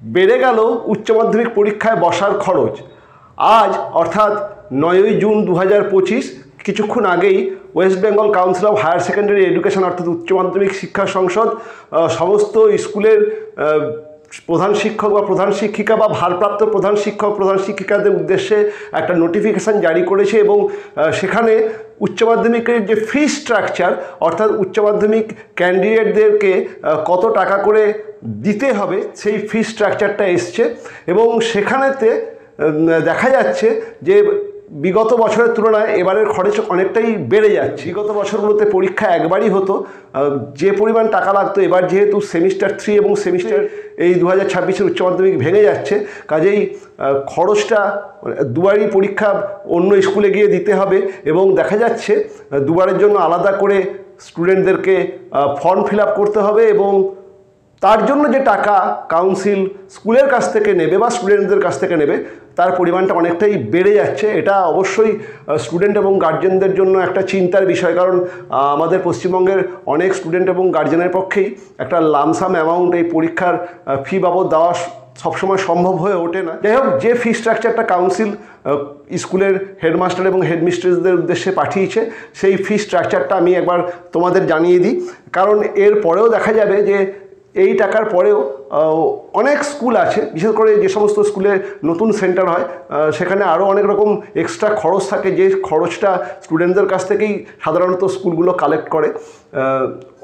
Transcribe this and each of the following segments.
বেড়ে গেল উচ্চ মাধ্যমিক পরীক্ষায় বসার খরচ। আজ অর্থাৎ 9ই জুন 2025 কিছুক্ষণ আগেই West Bengal council of higher secondary education অর্থাৎ উচ্চ মাধ্যমিক শিক্ষা সংসদ সমস্ত স্কুলের প্রধান শিক্ষক বা প্রধান শিক্ষিকা বা ভারপ্রাপ্ত প্রধান শিক্ষক প্রধান শিক্ষিকাদের উদ্দেশ্যে একটা নোটিফিকেশান জারি করেছে এবং সেখানে উচ্চ মাধ্যমিকের যে ফি স্ট্রাকচার অর্থাৎ উচ্চ মাধ্যমিক ক্যান্ডিডেটদেরকে কত টাকা করে দিতে হবে সেই ফি স্ট্রাকচারটা এসছে এবং সেখানেতে দেখা যাচ্ছে যে বিগত বছরের তুলনায় এবারের খরচ অনেকটাই বেড়ে যাচ্ছে। বিগত বছরগুলোতে পরীক্ষা একবারই হতো, যে পরিমাণ টাকা লাগতো এবার যেহেতু সেমিস্টার 3 এবং সেমিস্টার এই 2026-এর উচ্চ মাধ্যমিক ভেঙে যাচ্ছে, কাজেই খরচটা দুবারই পরীক্ষা অন্য স্কুলে গিয়ে দিতে হবে এবং দেখা যাচ্ছে দুবারের জন্য আলাদা করে স্টুডেন্টদেরকে ফর্ম ফিল আপ করতে হবে এবং তার জন্য যে টাকা কাউন্সিল স্কুলের কাছ থেকে নেবে বা স্টুডেন্টদের কাছ থেকে নেবে তার পরিমাণটা অনেকটাই বেড়ে যাচ্ছে। এটা অবশ্যই স্টুডেন্ট এবং গার্জেনদের জন্য একটা চিন্তার বিষয়, কারণ আমাদের পশ্চিমবঙ্গের অনেক স্টুডেন্ট এবং গার্জেনের পক্ষেই একটা লামসাম অ্যামাউন্ট এই পরীক্ষার ফি বাবদ দেওয়া সবসময় সম্ভব হয়ে ওঠে না। যাই হোক, যে ফি স্ট্রাকচারটা কাউন্সিল স্কুলের হেডমাস্টার এবং হেডমিস্ট্রেসদের উদ্দেশ্যে পাঠিয়েছে সেই ফি স্ট্রাকচারটা আমি একবার তোমাদের জানিয়ে দিই, কারণ এর পরেও দেখা যাবে যে এই টাকার পরেও অনেক স্কুল আছে, বিশেষ করে যে সমস্ত স্কুলে নতুন সেন্টার হয় সেখানে আরও অনেক রকম এক্সট্রা খরচ থাকে, যে খরচটা স্টুডেন্টদের কাছ থেকেই সাধারণত স্কুলগুলো কালেক্ট করে।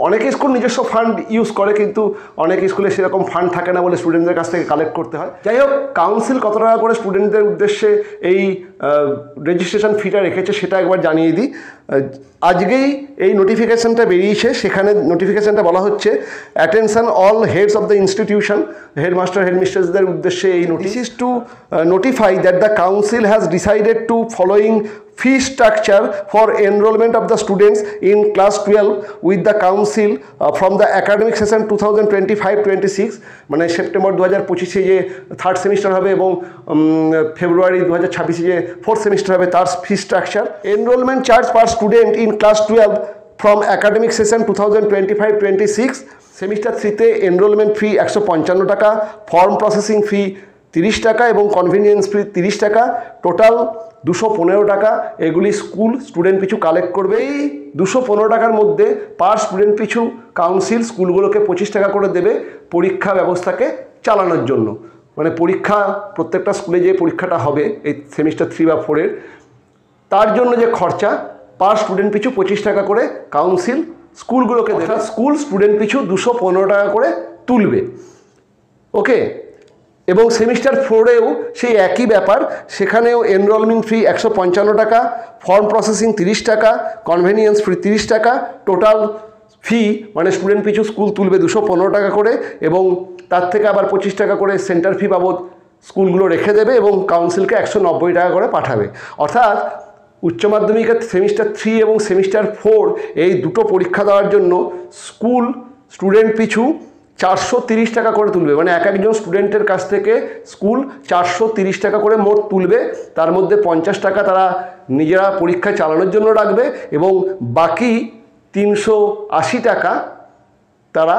অনেক স্কুল নিজস্ব ফান্ড ইউজ করে, কিন্তু অনেক স্কুলে সেরকম ফান্ড থাকে না বলে স্টুডেন্টদের কাছ থেকে কালেক্ট করতে হয়। যাই হোক, কাউন্সিল কত টাকা করে স্টুডেন্টদের উদ্দেশ্যে এই রেজিস্ট্রেশন ফিটা রেখেছে সেটা একবার জানিয়ে দিই। আজকেই এই নোটিফিকেশানটা বেরিয়েছে, সেখানে নোটিফিকেশানটা বলা হচ্ছে attention all heads of the institution, headmaster হেডমিস্ট্রেসদের উদ্দেশ্যে এই notice is to notify that the council has decided to following fee structure for enrollment of the students in class 12 with the council from the academic session 2025-26 মানে September 2025-এ যে third semester হবে এবং ফেব্রুয়ারি 2026-এ যে fourth semester হবে তার fee structure. Enrollment charge per student in class 12 from academic session 2025-26 semester 3-তে enrollment fee 155 টাকা, form processing fee 30 টাকা এবং কনভিনিয়েন্স ফি 30 টাকা, টোটাল 215 টাকা। এগুলি স্কুল স্টুডেন্ট পিছু কালেক্ট করবে। এই 215 টাকার মধ্যে পার স্টুডেন্ট পিছু কাউন্সিল স্কুলগুলোকে 25 টাকা করে দেবে পরীক্ষা ব্যবস্থাকে চালানোর জন্য। মানে পরীক্ষা প্রত্যেকটা স্কুলে যে পরীক্ষাটা হবে এই সেমিস্টার 3 বা 4-এর, তার জন্য যে খরচা পার স্টুডেন্ট পিছু 25 টাকা করে কাউন্সিল স্কুলগুলোকে দেবে। স্কুল স্টুডেন্ট পিছু 215 টাকা করে তুলবে। ওকে, এবং সেমিস্টার 4-এও সেই একই ব্যাপার, সেখানেও এনরোলমেন্ট ফি 155 টাকা, ফর্ম প্রসেসিং 30 টাকা, কনভেনিয়েন্স ফি 30 টাকা, টোটাল ফি মানে স্টুডেন্ট পিছু স্কুল তুলবে 215 টাকা করে এবং তার থেকে আবার 25 টাকা করে সেন্টার ফি বাবদ স্কুলগুলো রেখে দেবে এবং কাউন্সিলকে 190 টাকা করে পাঠাবে। অর্থাৎ উচ্চ মাধ্যমিকের সেমিস্টার 3 এবং সেমিস্টার 4 এই দুটো পরীক্ষা দেওয়ার জন্য স্কুল স্টুডেন্ট পিছু 430 টাকা করে তুলবে। মানে এক একজন স্টুডেন্টের কাছ থেকে স্কুল 430 টাকা করে মোট তুলবে, তার মধ্যে 50 টাকা তারা নিজেরা পরীক্ষা চালানোর জন্য রাখবে এবং বাকি 380 টাকা তারা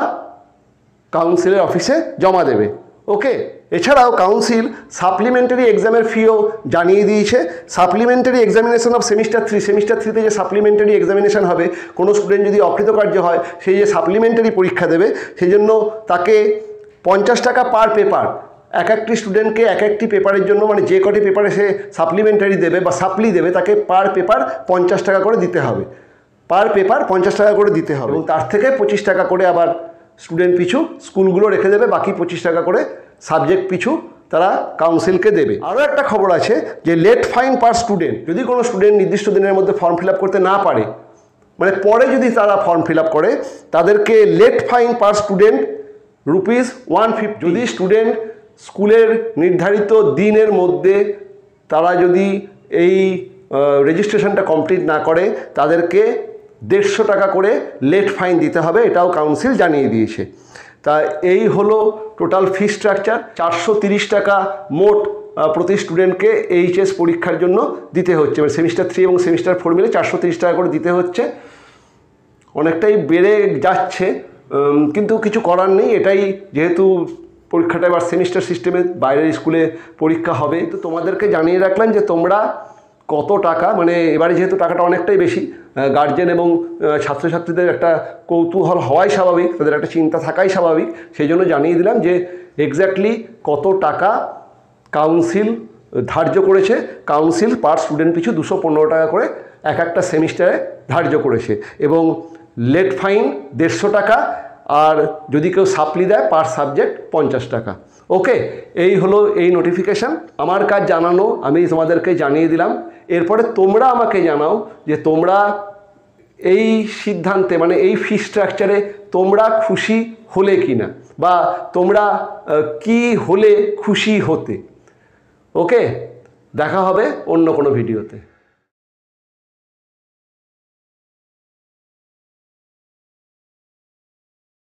কাউন্সিলের অফিসে জমা দেবে। ওকে, এছাড়াও কাউন্সিল সাপ্লিমেন্টারি এক্সামের ফিও জানিয়ে দিয়েছে। সাপ্লিমেন্টারি এক্সামিনেশন অফ সেমিস্টার 3, সেমিস্টার 3-তে যে সাপ্লিমেন্টারি এক্সামিনেশন হবে, কোনো স্টুডেন্ট যদি অকৃতকার্য হয় সেই যে সাপ্লিমেন্টারি পরীক্ষা দেবে সেই জন্য তাকে 50 টাকা পার পেপার, এক একটি স্টুডেন্টকে এক একটি পেপারের জন্য মানে যে কটি পেপারে সে সাপ্লিমেন্টারি দেবে বা সাপ্লি দেবে তাকে পার পেপার 50 টাকা করে দিতে হবে, পার পেপার 50 টাকা করে দিতে হবে এবং তার থেকে 25 টাকা করে আবার স্টুডেন্ট পিছু স্কুলগুলো রেখে দেবে, বাকি 25 টাকা করে সাবজেক্ট পিছু তারা কাউন্সিলকে দেবে। আরও একটা খবর আছে যে লেট ফাইন পার স্টুডেন্ট, যদি কোনো স্টুডেন্ট নির্দিষ্ট দিনের মধ্যে ফর্ম ফিল আপ করতে না পারে, মানে পরে যদি তারা ফর্ম ফিল আপ করে তাদেরকে লেট ফাইন পার স্টুডেন্ট ₹150। যদি স্টুডেন্ট স্কুলের নির্ধারিত দিনের মধ্যে তারা যদি এই রেজিস্ট্রেশনটা কমপ্লিট না করে তাদেরকে 150 টাকা করে লেট ফাইন দিতে হবে, এটাও কাউন্সিল জানিয়ে দিয়েছে। তা এই হলো টোটাল ফি স্ট্রাকচার। 430 টাকা মোট প্রতি স্টুডেন্টকে এইচএস পরীক্ষার জন্য দিতে হচ্ছে, মানে সেমিস্টার 3 এবং সেমিস্টার 4 মিলে 430 টাকা করে দিতে হচ্ছে। অনেকটাই বেড়ে যাচ্ছে, কিন্তু কিছু করার নেই, এটাই যেহেতু পরীক্ষাটা এবার সেমিস্টার সিস্টেমে, বাইরের স্কুলে পরীক্ষা হবে। তো তোমাদেরকে জানিয়ে রাখলাম যে তোমরা কত টাকা, মানে এবারে যেহেতু টাকাটা অনেকটাই বেশি, গার্জেন এবং ছাত্রছাত্রীদের একটা কৌতূহল হওয়াই স্বাভাবিক, তাদের একটা চিন্তা থাকাই স্বাভাবিক, সেই জন্য জানিয়ে দিলাম যে এক্স্যাক্টলি কত টাকা কাউন্সিল ধার্য করেছে। কাউন্সিল পার স্টুডেন্ট পিছু 215 টাকা করে এক একটা সেমিস্টারে ধার্য করেছে, এবং লেট ফাইন 150 টাকা, আর যদি কেউ সাপ্লি দেয় পার সাবজেক্ট 50 টাকা। ওকে, এই হলো এই নোটিফিকেশান। আমার কাজ জানানো, আমি তোমাদেরকে জানিয়ে দিলাম। এরপরে তোমরা আমাকে জানাও যে তোমরা এই সিদ্ধান্তে, মানে এই ফি স্ট্রাকচারে তোমরা খুশি হলে কি না, বা তোমরা কি হলে খুশি হতে। ওকে, দেখা হবে অন্য কোনো ভিডিওতে।